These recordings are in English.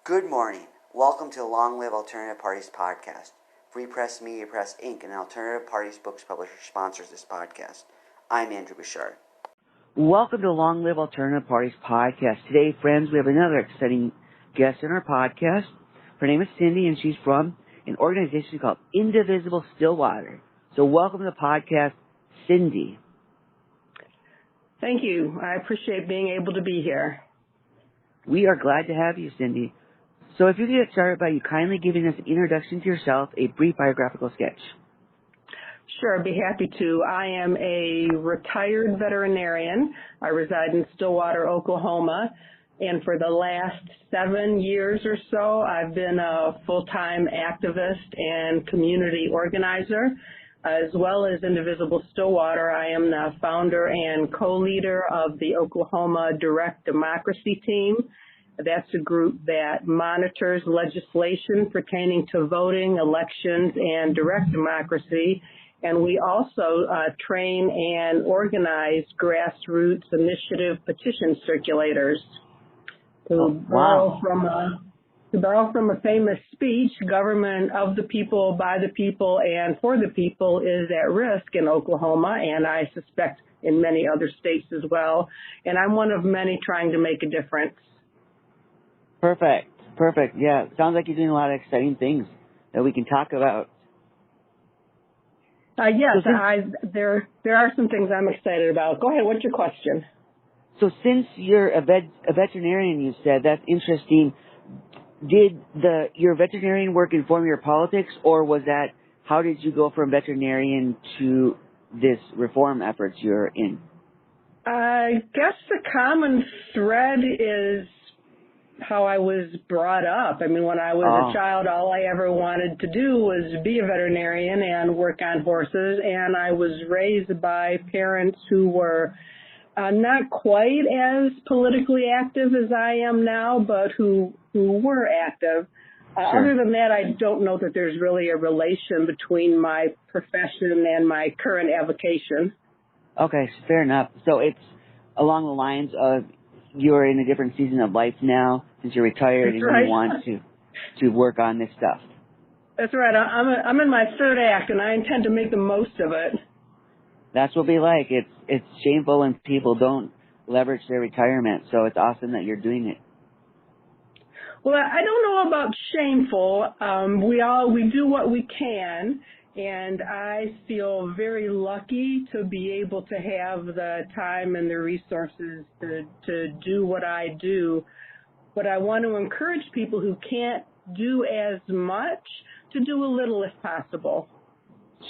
Good morning. Welcome to the Long Live Alternative Parties podcast. Free Press Media Press Inc., an alternative parties books publisher, sponsors this podcast. I'm Andrew Bouchard. Welcome to Long Live Alternative Parties podcast. Today, friends, we have another exciting guest in our podcast. Her name is Cindy, and she's from an organization called Indivisible Stillwater. So welcome to the podcast, Cindy. Thank you. I appreciate being able to be here. We are glad to have you, Cindy. So if you could get started by you kindly giving us an introduction to yourself, a brief biographical sketch. Sure, I'd be happy to. I am a retired veterinarian. I reside in Stillwater, Oklahoma, and for the last 7 years or so, I've been a full-time activist and community organizer. As well as Indivisible Stillwater, I am the founder and co-leader of the Oklahoma Direct Democracy Team. That's a group that monitors legislation pertaining to voting, elections, and direct democracy. And we also train and organize grassroots initiative petition circulators. To borrow from a famous speech, government of the people, by the people, and for the people is at risk in Oklahoma, and I suspect in many other states as well. And I'm one of many trying to make a difference. Perfect. Yeah, sounds like you're doing a lot of exciting things that we can talk about. Yes, there are some things I'm excited about. Go ahead, what's your question? So since you're a veterinarian, you said, that's interesting. Did your veterinarian work inform your politics, or how did you go from veterinarian to this reform efforts you're in? I guess the common thread is how I was brought up. I mean, when I was a child, all I ever wanted to do was be a veterinarian and work on horses, and I was raised by parents who were not quite as politically active as I am now, but who were active. Sure. Other than that, I don't know that there's really a relation between my profession and my current avocation. Okay, fair enough. So it's along the lines of you're in a different season of life now since you're retired. That's and right. You want to work on this stuff. That's right. I'm in my third act, and I intend to make the most of it. That's what we like. It's shameful when people don't leverage their retirement, so it's awesome that you're doing it. Well, I don't know about shameful. We do what we can, and I feel very lucky to be able to have the time and the resources to do what I do. But I want to encourage people who can't do as much to do a little if possible.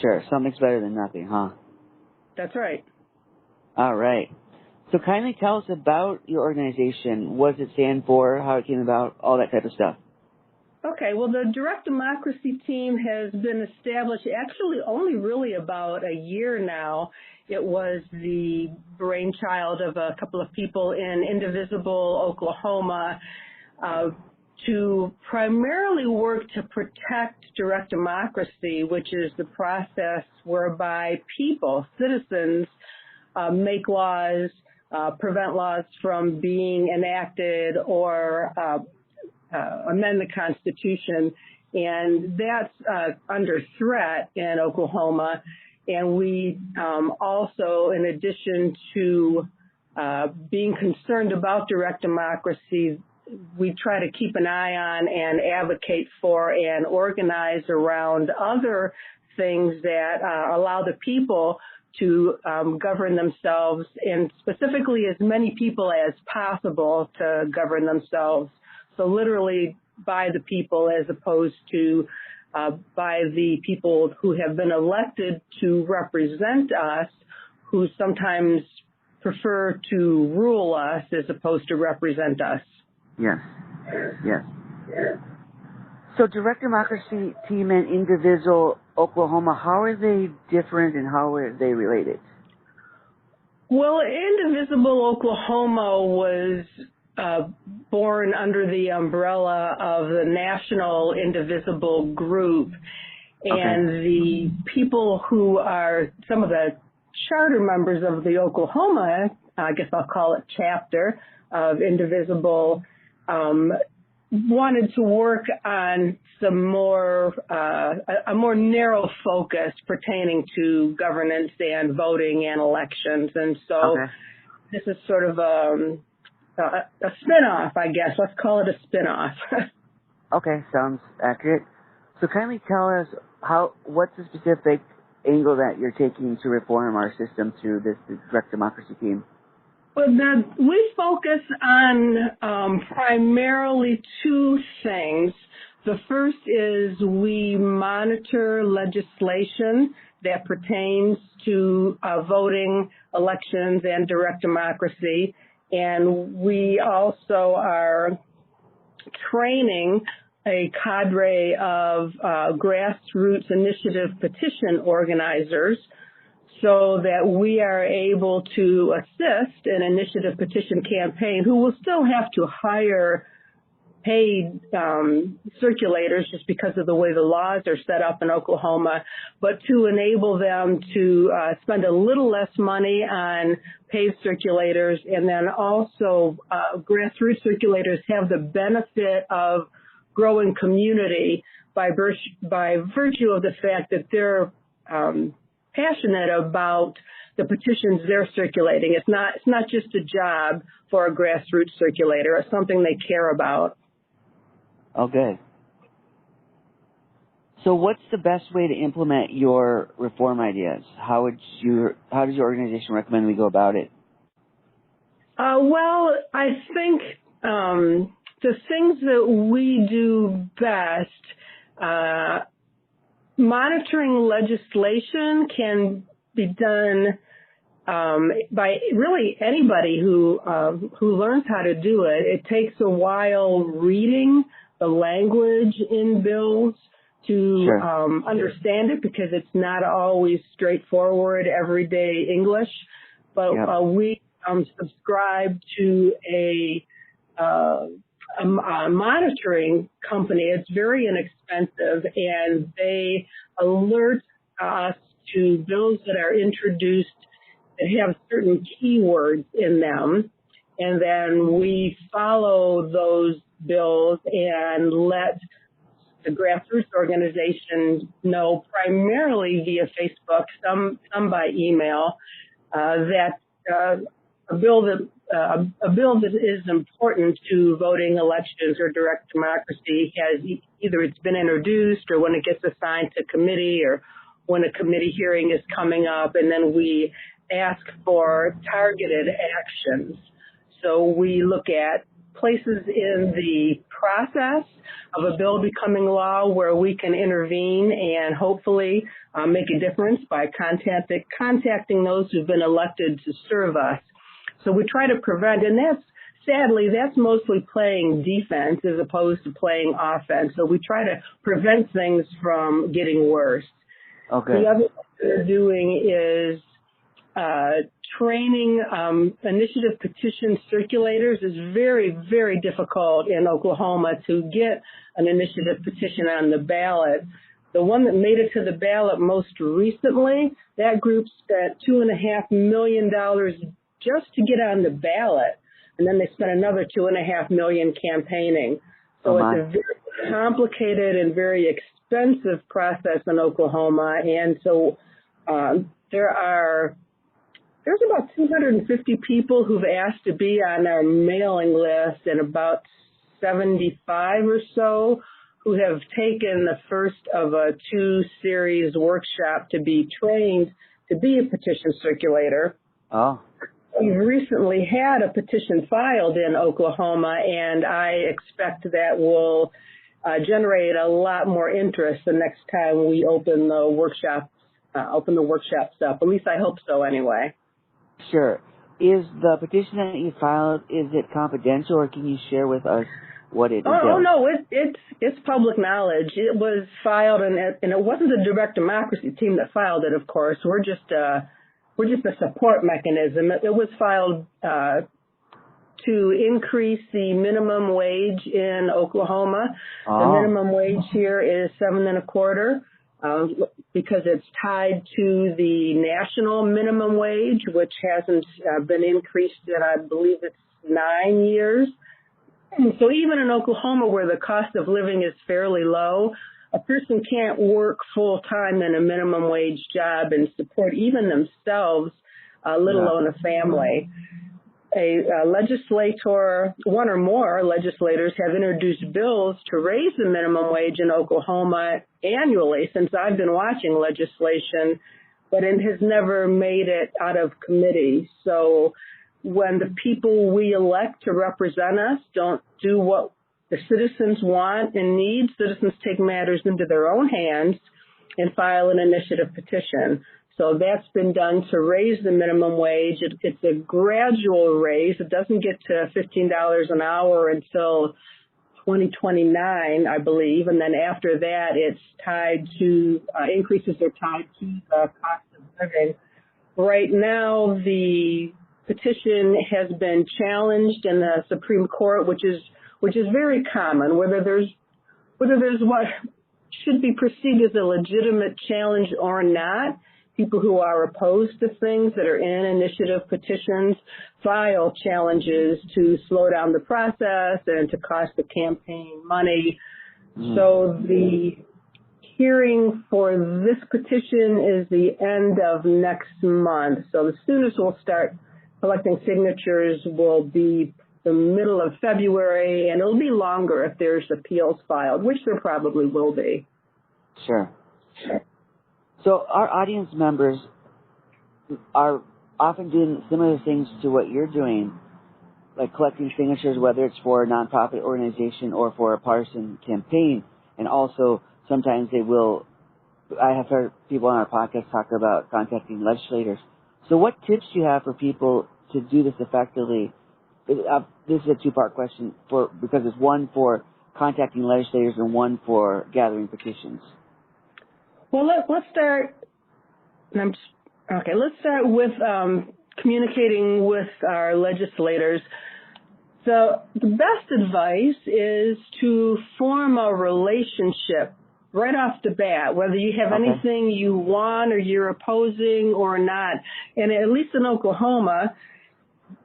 Sure, something's better than nothing, huh? That's right. All right. So kindly tell us about your organization. What does it stand for, how it came about, all that type of stuff. Okay, well, the Direct Democracy Team has been established actually only really about a year now. It was the brainchild of a couple of people in Indivisible, Oklahoma, to primarily work to protect direct democracy, which is the process whereby people, citizens, make laws, prevent laws from being enacted or amend the Constitution. And that's under threat in Oklahoma. And we also, in addition to being concerned about direct democracy, we try to keep an eye on and advocate for and organize around other things that allow the people to govern themselves, and specifically as many people as possible to govern themselves. So literally by the people as opposed to by the people who have been elected to represent us, who sometimes prefer to rule us as opposed to represent us. Yes. So Direct Democracy Team and Indivisible Oklahoma, how are they different and how are they related? Well, Indivisible Oklahoma was born under the umbrella of the National Indivisible Group. And the people who are some of the charter members of the Oklahoma, I guess I'll call it chapter of Indivisible, wanted to work on some more, a more narrow focus pertaining to governance and voting and elections. And so this is sort of a spin-off, I guess. Let's call it a spin-off. Okay, sounds accurate. So kindly tell us what's the specific angle that you're taking to reform our system through this direct democracy team? Well, we focus on primarily two things. The first is we monitor legislation that pertains to voting, elections, and direct democracy. And we also are training a cadre of grassroots initiative petition organizers so that we are able to assist an initiative petition campaign who will still have to hire paid circulators just because of the way the laws are set up in Oklahoma, but to enable them to spend a little less money on paid circulators, and then also grassroots circulators have the benefit of growing community by virtue of the fact that they're passionate about the petitions they're circulating. It's not just a job for a grassroots circulator. It's something they care about. Oh, good. So what's the best way to implement your reform ideas? How does your organization recommend we go about it? Well, I think the things that we do best, monitoring legislation can be done by really anybody who learns how to do it. It takes a while reading the language in bills to understand it, because it's not always straightforward everyday English. But we subscribe to a monitoring company. It's very inexpensive, and they alert us to bills that are introduced that have certain keywords in them, and then we follow those bills and let the grassroots organization know, primarily via Facebook, some by email, that a bill that is important to voting, elections, or direct democracy has either it's been introduced, or when it gets assigned to committee, or when a committee hearing is coming up, and then we ask for targeted actions. So we look at places in the process of a bill becoming law where we can intervene and hopefully make a difference by contacting those who've been elected to serve us. So we try to prevent, and that's mostly playing defense as opposed to playing offense. So we try to prevent things from getting worse. Okay. The other thing we're doing is training initiative petition circulators. Is very, very difficult in Oklahoma to get an initiative petition on the ballot. The one that made it to the ballot most recently, that group spent $2.5 million just to get on the ballot, and then they spent another $2.5 million campaigning. So it's a very complicated and very expensive process in Oklahoma, and so there's about 250 people who've asked to be on our mailing list, and about 75 or so who have taken the first of a 2-series workshop to be trained to be a petition circulator. Oh. We've recently had a petition filed in Oklahoma, and I expect that will generate a lot more interest the next time we open the workshops up. At least I hope so anyway. Sure. Is the petition that you filed, is it confidential, or can you share with us what it is? Oh no, it's public knowledge. It was filed, and it wasn't the direct democracy team that filed it. Of course, we're just a support mechanism. It was filed to increase the minimum wage in Oklahoma. Oh. The minimum wage here is $7.25. Because it's tied to the national minimum wage, which hasn't been increased in, I believe it's 9 years. So even in Oklahoma, where the cost of living is fairly low, a person can't work full time in a minimum wage job and support even themselves, let alone a family. A legislator, one or more legislators have introduced bills to raise the minimum wage in Oklahoma annually since I've been watching legislation, but it has never made it out of committee. So when the people we elect to represent us don't do what the citizens want and need, citizens take matters into their own hands and file an initiative petition. So that's been done to raise the minimum wage. It's a gradual raise. It doesn't get to $15 an hour until 2029, I believe. And then after that, it's tied to, increases are tied to the cost of living. Right now, the petition has been challenged in the Supreme Court, which is very common, whether there's what should be perceived as a legitimate challenge or not. People who are opposed to things that are in initiative petitions file challenges to slow down the process and to cost the campaign money. So the hearing for this petition is the end of next month. So the soonest we'll start collecting signatures will be the middle of February, and it'll be longer if there's appeals filed, which there probably will be. Sure. So our audience members are often doing similar things to what you're doing, like collecting signatures, whether it's for a nonprofit organization or for a partisan campaign. And also sometimes they will, I have heard people on our podcast talk about contacting legislators. So what tips do you have for people to do this effectively? This is a two-part question because it's one for contacting legislators and one for gathering petitions. Well, let's start. Let's start with communicating with our legislators. So the best advice is to form a relationship right off the bat, whether you have anything you want or you're opposing or not. And at least in Oklahoma,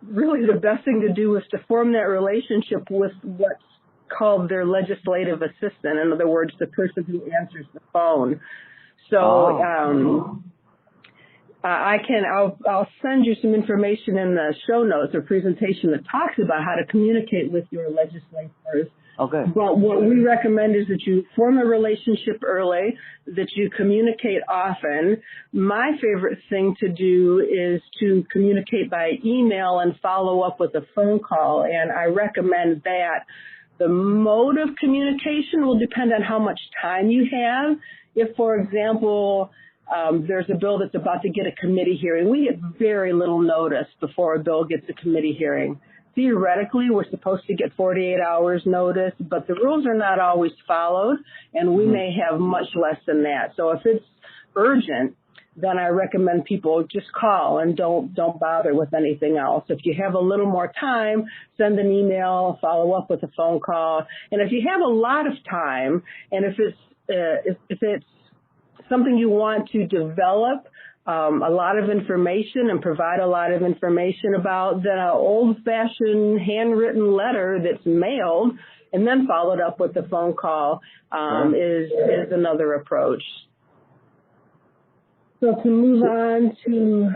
really the best thing to do is to form that relationship with what's called their legislative assistant. In other words, the person who answers the phone. So I'll send you some information in the show notes or presentation that talks about how to communicate with your legislators. Okay. But what we recommend is that you form a relationship early, that you communicate often. My favorite thing to do is to communicate by email and follow up with a phone call, and I recommend that. The mode of communication will depend on how much time you have. If, for example, there's a bill that's about to get a committee hearing, we get very little notice before a bill gets a committee hearing. Theoretically, we're supposed to get 48 hours notice, but the rules are not always followed, and we may have much less than that. So if it's urgent, then I recommend people just call and don't bother with anything else. If you have a little more time, send an email, follow up with a phone call. And if you have a lot of time, and if it's something you want to develop a lot of information and provide a lot of information about, then an old-fashioned handwritten letter that's mailed and then followed up with a phone call is another approach. So to move on to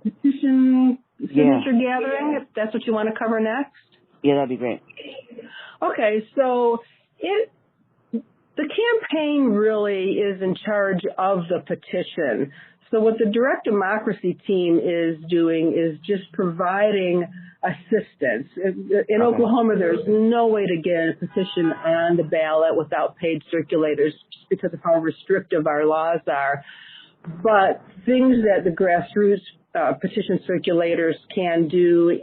petition signature gathering, if that's what you want to cover next. Yeah, that'd be great. Okay, so the campaign really is in charge of the petition. So what the direct democracy team is doing is just providing assistance. In Oklahoma, there's no way to get a petition on the ballot without paid circulators just because of how restrictive our laws are. But things that the grassroots petition circulators can do,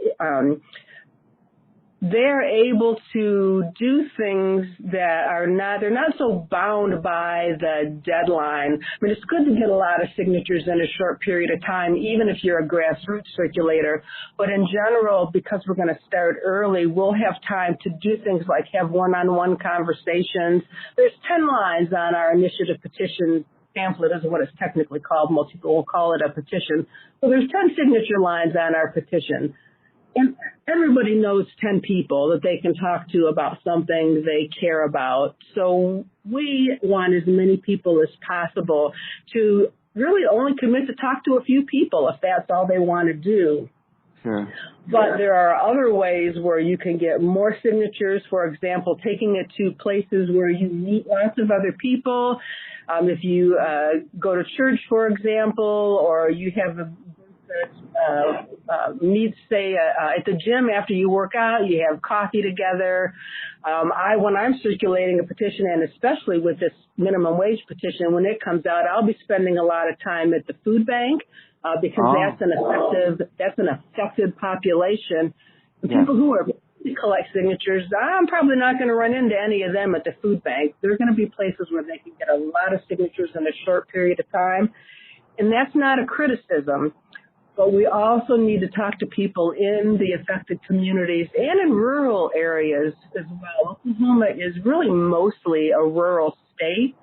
they're able to do things that they're not so bound by the deadline. I mean, it's good to get a lot of signatures in a short period of time, even if you're a grassroots circulator. But in general, because we're going to start early, we'll have time to do things like have one-on-one conversations. There's 10 lines on our initiative petition pamphlet, is what it's technically called. Most people will call it a petition. So there's 10 signature lines on our petition. And everybody knows 10 people that they can talk to about something they care about. So we want as many people as possible to really only commit to talk to a few people if that's all they want to do. Sure. But there are other ways where you can get more signatures. For example, taking it to places where you meet lots of other people. If you go to church, for example, or you have a meets, say, at the gym after you work out, you have coffee together. When I'm circulating a petition, and especially with this minimum wage petition, when it comes out, I'll be spending a lot of time at the food bank because that's an effective population. People who are collect signatures, I'm probably not going to run into any of them at the food bank. There are going to be places where they can get a lot of signatures in a short period of time, and that's not a criticism. But we also need to talk to people in the affected communities and in rural areas as well. Oklahoma is really mostly a rural state.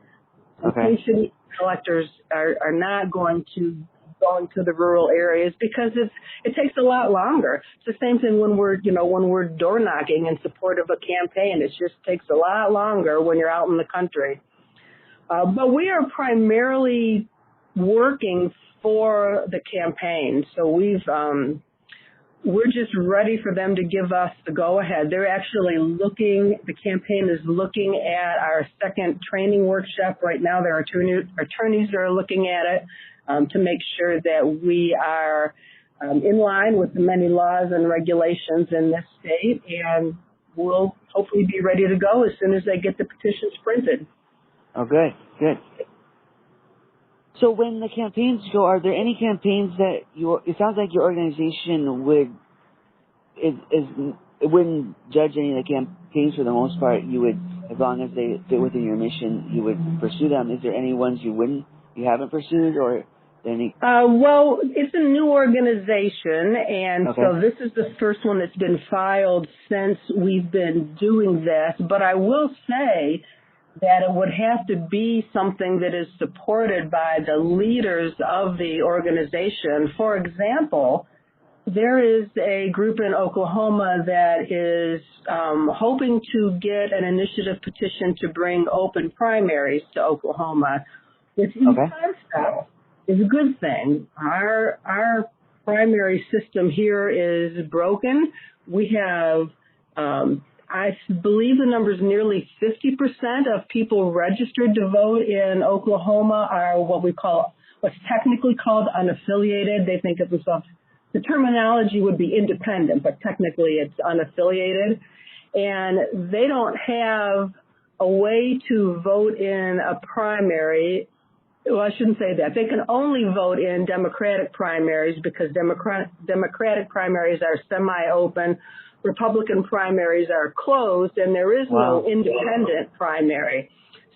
Okay. Patient collectors are not going to go into the rural areas because it takes a lot longer. It's the same thing when we're door knocking in support of a campaign. It just takes a lot longer when you're out in the country. But we are primarily working for the campaign. So we're just ready for them to give us the go-ahead. They're actually the campaign is looking at our second training workshop right now. Their attorneys are looking at it to make sure that we are in line with the many laws and regulations in this state, and we'll hopefully be ready to go as soon as they get the petitions printed. Oh, good. So when the campaigns go, are there any campaigns that it sounds like your organization it wouldn't judge any of the campaigns for the most part. You would, as long as they fit within your mission, you would pursue them. Is there any ones you haven't pursued, or any? Well, it's a new organization, and so this is the first one that's been filed since we've been doing this. But I will say that it would have to be something that is supported by the leaders of the organization. For example, there is a group in Oklahoma that is hoping to get an initiative petition to bring open primaries to Oklahoma, which in concept is a good thing. Our primary system here is broken. We have I believe the number is nearly 50% of people registered to vote in Oklahoma are what's technically called unaffiliated. They think of themselves, the terminology would be independent, but technically it's unaffiliated. And they don't have a way to vote in a primary. Well, I shouldn't say that. They can only vote in Democratic primaries because Democratic primaries are semi-open. Republican primaries are closed, and there is no independent primary.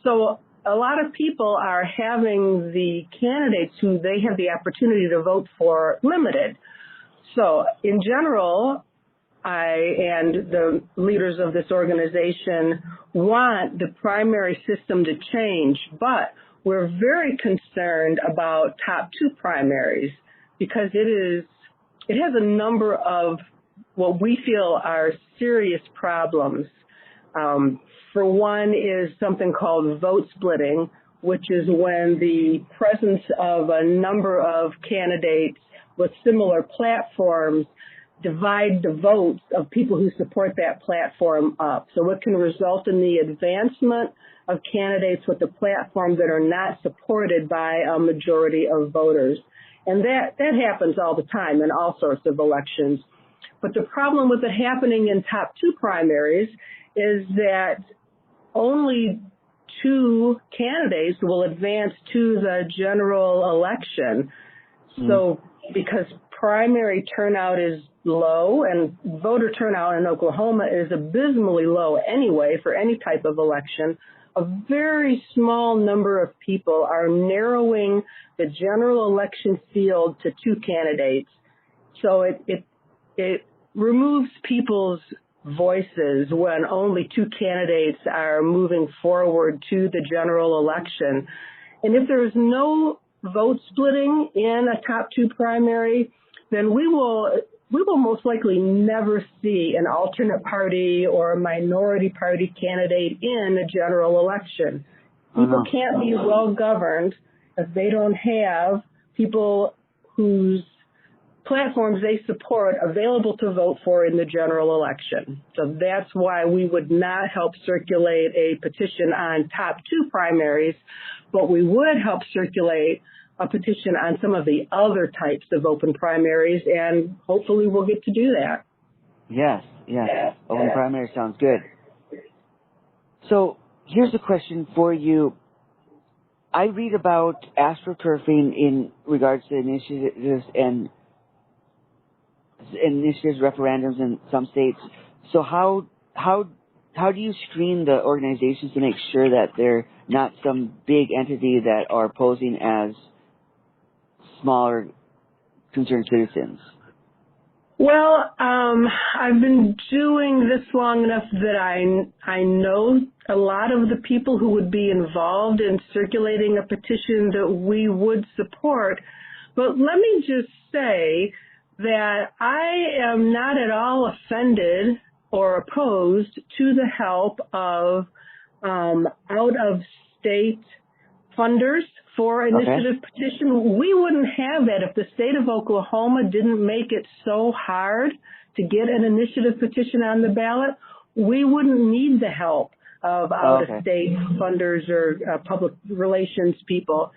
So a lot of people are having the candidates who they have the opportunity to vote for limited. So in general, I and the leaders of this organization want the primary system to change, but we're very concerned about top two primaries because it has a number of what we feel are serious problems. For one is something called vote splitting, which is when the presence of a number of candidates with similar platforms divide the votes of people who support that platform up. So it can result in the advancement of candidates with a platform that are not supported by a majority of voters. And that happens all the time in all sorts of elections. But the problem with it happening in top two primaries is that only two candidates will advance to the general election. So because primary turnout is low and voter turnout in Oklahoma is abysmally low anyway for any type of election, a very small number of people are narrowing the general election field to two candidates. So it removes people's voices when only two candidates are moving forward to the general election. And if there is no vote splitting in a top two primary, then we will we will most likely never see an alternate party or a minority party candidate in a general election. People can't be well governed if they don't have people whose platforms they support available to vote for in the general election. So that's why we would not help circulate a petition on top 2 primaries, but we would help circulate a petition on some of the other types of open primaries, and hopefully we'll get to do that. Yes. Open primary sounds good. So here's a question for you. I read about astroturfing in regards to initiatives and initiatives, referendums in some states. So how do you screen the organizations to make sure that they're not some big entity that are posing as smaller concerned citizens? Well, I've been doing this long enough that I know a lot of the people who would be involved in circulating a petition that we would support. But let me just say that I am not at all offended or opposed to the help of out-of-state funders for initiative petition. We wouldn't have that if the state of Oklahoma didn't make it so hard to get an initiative petition on the ballot. We wouldn't need the help of out-of-state funders or public relations people.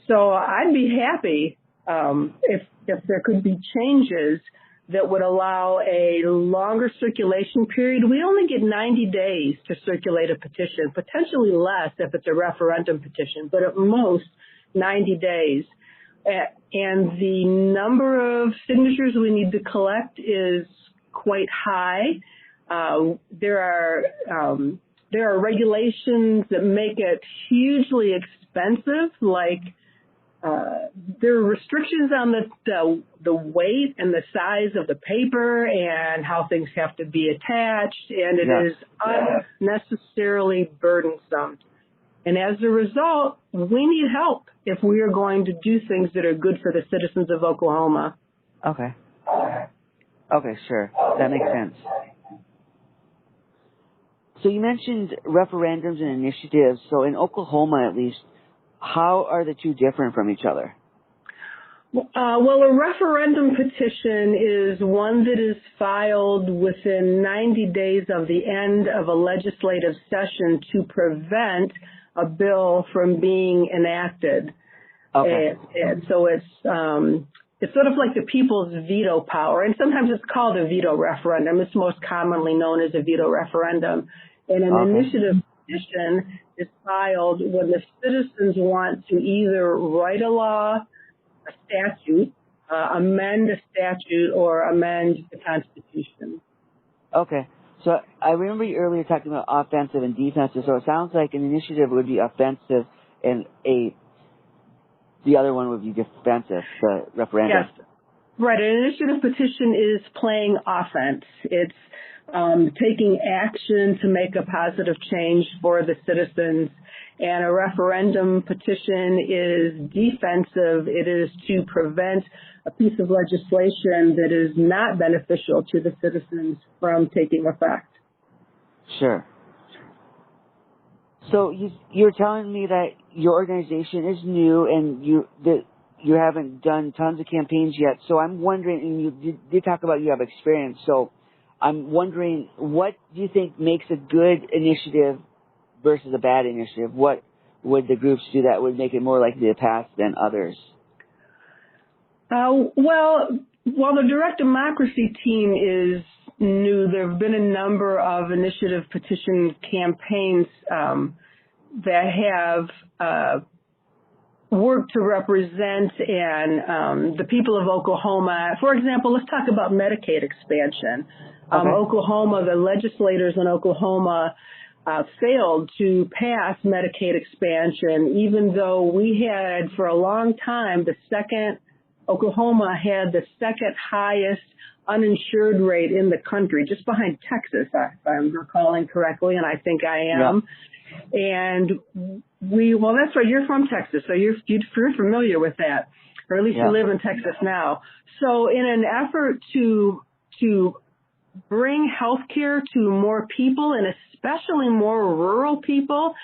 So I'd be happy if there could be changes that would allow a longer circulation period. We only get 90 days to circulate a petition, potentially less if it's a referendum petition, but at most 90 days. And the number of signatures we need to collect is quite high. There are regulations that make it hugely expensive, like there are restrictions on the weight and the size of the paper and how things have to be attached, and it is unnecessarily burdensome. And as a result, we need help if we are going to do things that are good for the citizens of Oklahoma. Okay, sure. That makes sense. So you mentioned referendums and initiatives. So in Oklahoma, at least, how are the two different from each other? Well, a referendum petition is one that is filed within 90 days of the end of a legislative session to prevent a bill from being enacted. Okay. And so it's sort of like the people's veto power, and sometimes it's called a veto referendum. It's most commonly known as a veto referendum. And an initiative petition is filed when the citizens want to either write a law, a statute, amend a statute, or amend the Constitution. Okay. So I remember you earlier talking about offensive and defensive. So it sounds like an initiative would be offensive and the other one would be defensive, the referendum. Yes. Right. An initiative petition is playing offense. It's taking action to make a positive change for the citizens. And a referendum petition is defensive. It is to prevent a piece of legislation that is not beneficial to the citizens from taking effect. Sure. So you're telling me that your organization is new and you haven't done tons of campaigns yet. So I'm wondering, and you did talk about you have experience. So I'm wondering, what do you think makes a good initiative versus a bad initiative? What would the groups do that would make it more likely to pass than others? Well, while the direct democracy team is new, there have been a number of initiative petition campaigns that have worked to represent the people of Oklahoma. For example, let's talk about Medicaid expansion. Oklahoma, the legislators in Oklahoma failed to pass Medicaid expansion, even though we had for a long time Oklahoma had the second highest uninsured rate in the country, just behind Texas, if I'm recalling correctly, and I think I am. Yeah. And well, that's right, you're from Texas, so you're familiar with that. or at least you live in Texas now. So in an effort to bring health care to more people, and especially more rural people,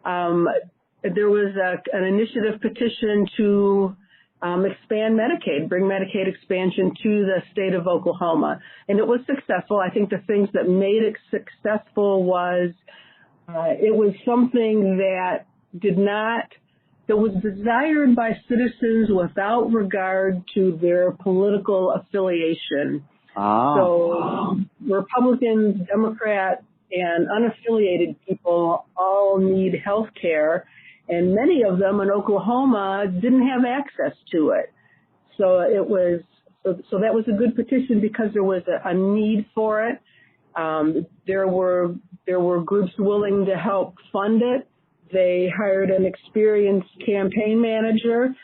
there was an initiative petition to expand Medicaid, bring Medicaid expansion to the state of Oklahoma. And it was successful. I think the things that made it successful was it was something that was desired by citizens without regard to their political affiliation. So Republicans, Democrats, and unaffiliated people all need health care, and many of them in Oklahoma didn't have access to it. So so that was a good petition because there was a need for it. There were groups willing to help fund it. They hired an experienced campaign manager,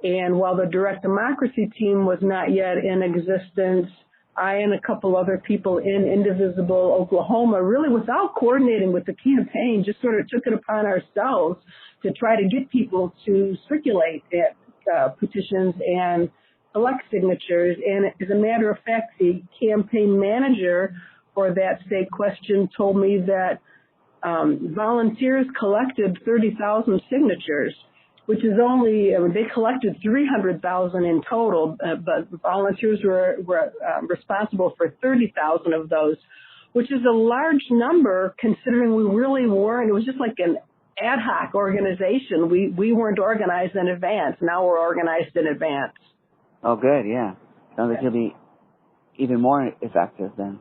and while the direct democracy team was not yet in existence, I and a couple other people in Indivisible, Oklahoma, really without coordinating with the campaign, just sort of took it upon ourselves to try to get people to circulate petitions and collect signatures. And as a matter of fact, the campaign manager for that state question told me that volunteers collected 30,000 signatures, which is only, they collected 300,000 in total, but volunteers were responsible for 30,000 of those, which is a large number considering we really weren't, it was just like an ad hoc organization. We weren't organized in advance. Now we're organized in advance. Oh, good, yeah. Sounds like you'll be even more effective then.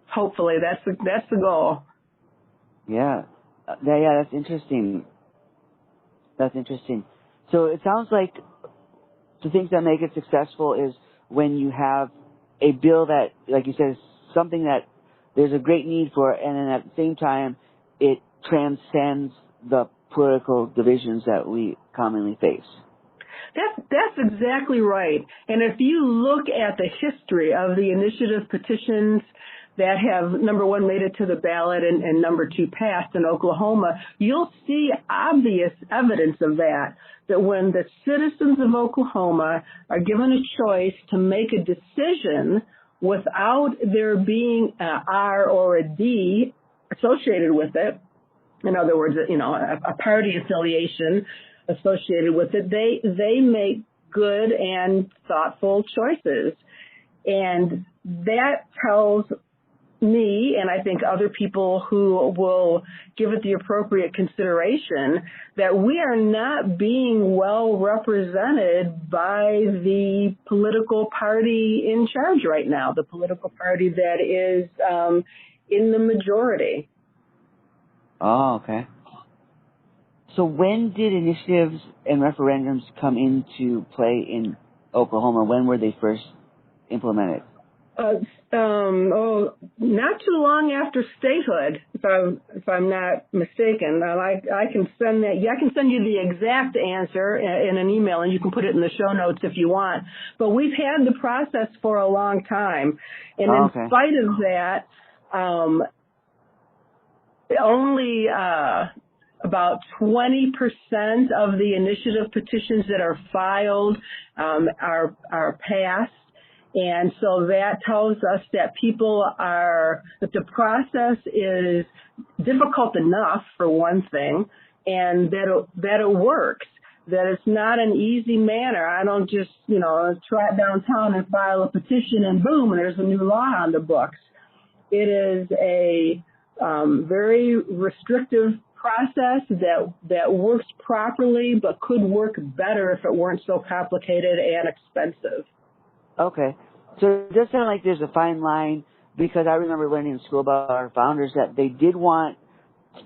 Hopefully, that's the goal. Yeah, that's interesting. That's interesting. So it sounds like the things that make it successful is when you have a bill that, like you said, is something that there's a great need for, and then at the same time, it transcends the political divisions that we commonly face. That's exactly right. And if you look at the history of the initiative petitions that have, number one, made it to the ballot and number two, passed in Oklahoma, you'll see obvious evidence of that when the citizens of Oklahoma are given a choice to make a decision without there being an R or a D associated with it, in other words, a party affiliation associated with it, they make good and thoughtful choices. And that tells me, and I think other people who will give it the appropriate consideration, that we are not being well represented by the political party in charge right now, the political party that is in the majority. Oh, okay. So when did initiatives and referendums come into play in Oklahoma? When were they first implemented? Not too long after statehood, if I'm not mistaken. I can send that. I can send you the exact answer in an email, and you can put it in the show notes if you want. But we've had the process for a long time, and in spite of that, only about 20% of the initiative petitions that are filed are passed. And so that tells us that that the process is difficult enough, for one thing, and that it works, that it's not an easy manner. I don't just, trot downtown and file a petition and boom, and there's a new law on the books. It is a very restrictive process that works properly, but could work better if it weren't so complicated and expensive. Okay. So it does sound like there's a fine line, because I remember learning in school about our founders that they didn't want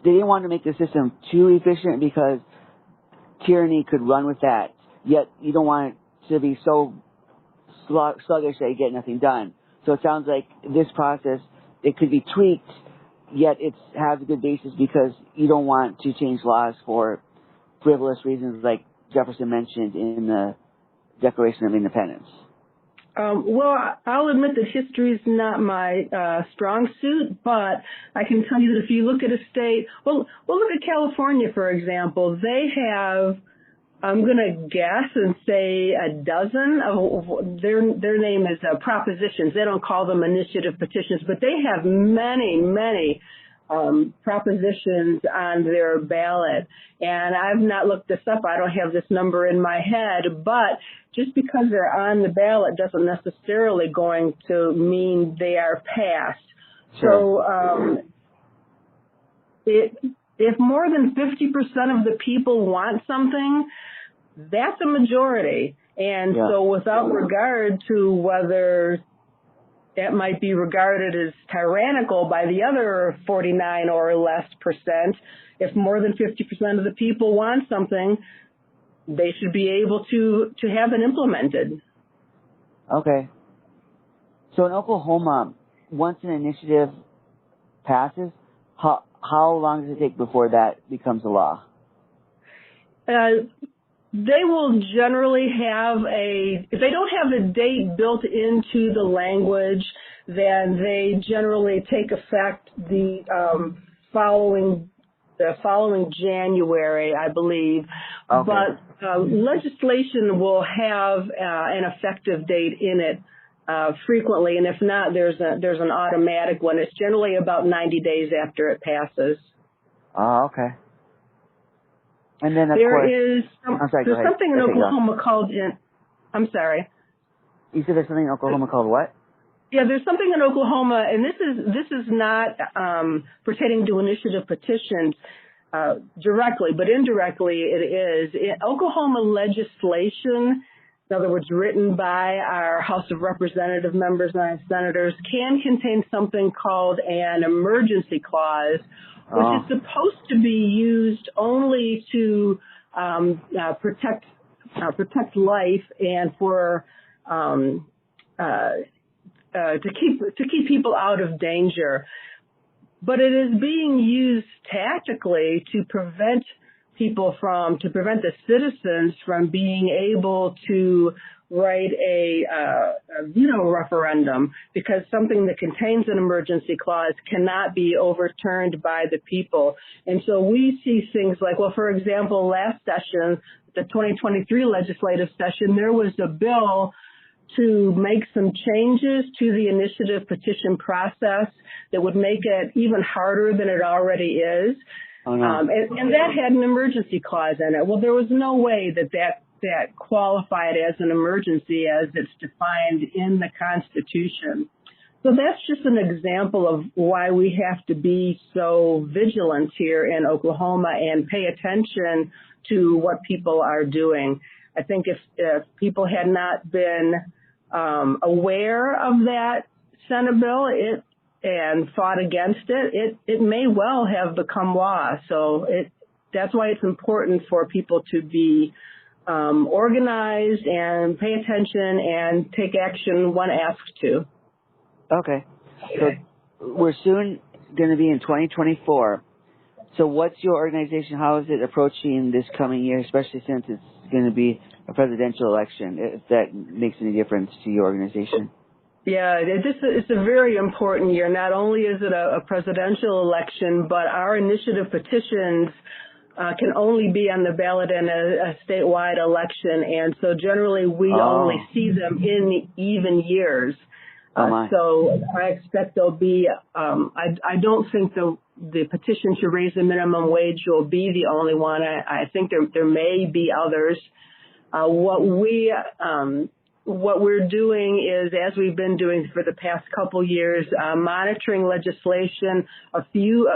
to make the system too efficient because tyranny could run with that. Yet you don't want it to be so sluggish that you get nothing done. So it sounds like this process, it could be tweaked, yet it has a good basis because you don't want to change laws for frivolous reasons like Jefferson mentioned in the Declaration of Independence. Well, I'll admit that history is not my strong suit, but I can tell you that if you look at a state, well, look at California, for example. They have I'm going to guess and say a dozen. Their name is propositions. They don't call them initiative petitions, but they have many propositions on their ballot. And I've not looked this up. I don't have this number in my head, but just because they're on the ballot doesn't necessarily going to mean they are passed. Sure. So if more than 50% of the people want something, that's a majority. And so without regard to whether that might be regarded as tyrannical by the other 49 or less percent, if more than 50% of the people want something, they should be able to have it implemented. Okay. So in Oklahoma, once an initiative passes, how long does it take before that becomes a law? They will generally have if they don't have a date built into the language, then they generally take effect the following January, I believe. Okay. But legislation will have an effective date in it frequently, and if not, there's an automatic one. It's generally about 90 days after it passes. Oh, okay. And then there's something in Oklahoma called I'm sorry. You said there's something in Oklahoma called what? Yeah, there's something in Oklahoma, and this is not pertaining to initiative petitions directly, but indirectly it is. Oklahoma legislation, in other words, written by our House of Representative members and our senators, can contain something called an emergency clause, which is supposed to be used only to protect life and for to keep people out of danger. But it is being used tactically to prevent the citizens from being able to write a veto referendum, because something that contains an emergency clause cannot be overturned by the people. And so we see things like, well, for example, last session, the 2023 legislative session, there was a bill to make some changes to the initiative petition process that would make it even harder than it already is. Oh, no. And that had an emergency clause in it. Well, there was no way that qualified as an emergency as it's defined in the Constitution. So that's just an example of why we have to be so vigilant here in Oklahoma and pay attention to what people are doing. I think if people had not been aware of that Senate bill and fought against it may well have become law. So that's why it's important for people to be organized and pay attention and take action when asked to. Okay. So we're soon going to be in 2024. So what's your organization? How is it approaching this coming year, especially since it's going to be a presidential election, if that makes any difference to your organization? Yeah, it's a very important year. Not only is it a presidential election, but our initiative petitions can only be on the ballot in a statewide election. And so generally we only see them in even years. So I expect there'll be, I don't think the petition to raise the minimum wage will be the only one. I think there may be others. What we're doing is, as we've been doing for the past couple years, monitoring legislation. A few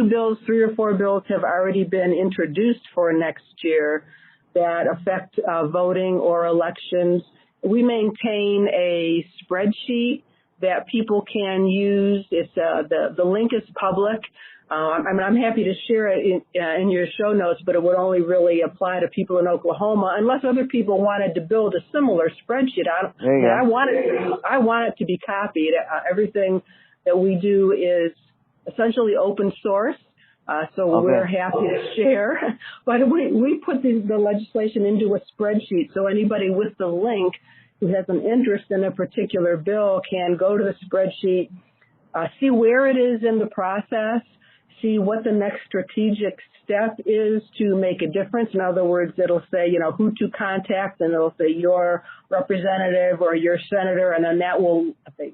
bills, 3 or 4 bills, have already been introduced for next year that affect voting or elections. We maintain a spreadsheet that people can use. It's the link is public. I'm happy to share it in your show notes, but it would only really apply to people in Oklahoma, unless other people wanted to build a similar spreadsheet. I want it to be copied. Everything that we do is essentially open source, so we're happy to share. But we put the legislation into a spreadsheet, so anybody with the link who has an interest in a particular bill can go to the spreadsheet, see where it is in the process, see what the next strategic step is to make a difference. In other words, it'll say, who to contact, and it'll say your representative or your senator, and then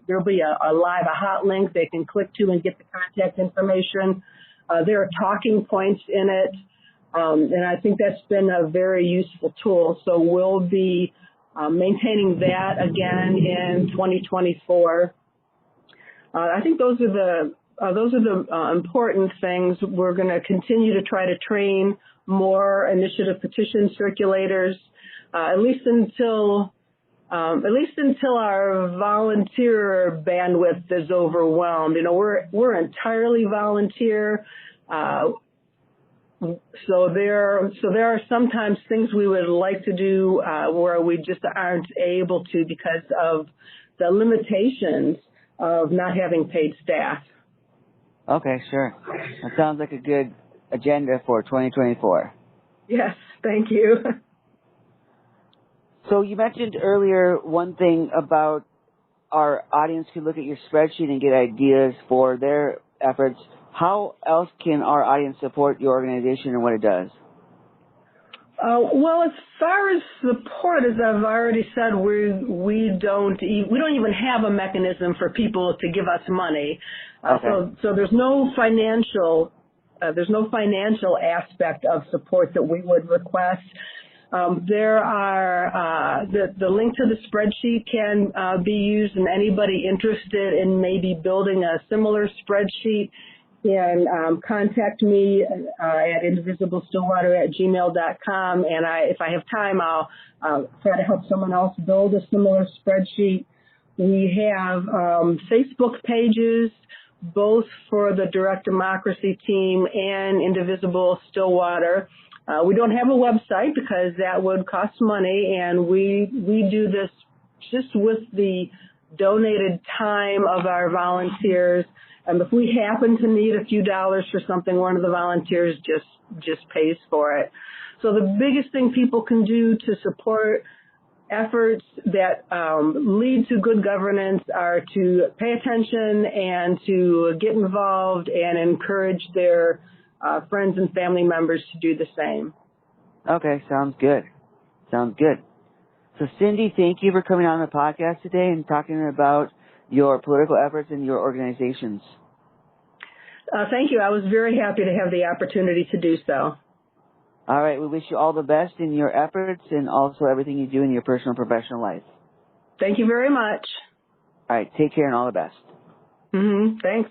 there'll be a hot link they can click to and get the contact information. There are talking points in it, and I think that's been a very useful tool. So we'll be maintaining that again in 2024. I think those are the important things. We're going to continue to try to train more initiative petition circulators, at least until our volunteer bandwidth is overwhelmed. We're entirely volunteer. So there are sometimes things we would like to do where we just aren't able to because of the limitations of not having paid staff. Okay, sure. That sounds like a good agenda for 2024. Yes, thank you. So you mentioned earlier one thing about our audience can look at your spreadsheet and get ideas for their efforts. How else can our audience support your organization and what it does? Well, as far as support, as I've already said, we don't even have a mechanism for people to give us money. Okay. So there's no financial aspect of support that we would request. There are the link to the spreadsheet can be used, and anybody interested in maybe building a similar spreadsheet can contact me at indivisiblestillwater@gmail.com, and if I have time, I'll try to help someone else build a similar spreadsheet. We have Facebook pages, both for the Direct Democracy team and Indivisible Stillwater. We don't have a website because that would cost money, and we do this just with the donated time of our volunteers. And if we happen to need a few dollars for something, one of the volunteers just pays for it. So the biggest thing people can do to support efforts that lead to good governance are to pay attention and to get involved and encourage their friends and family members to do the same. Okay, sounds good. Sounds good. So Cindy, thank you for coming on the podcast today and talking about your political efforts and your organizations. Thank you. I was very happy to have the opportunity to do so. All right. We wish you all the best in your efforts and also everything you do in your personal and professional life. Thank you very much. All right. Take care and all the best. Thanks.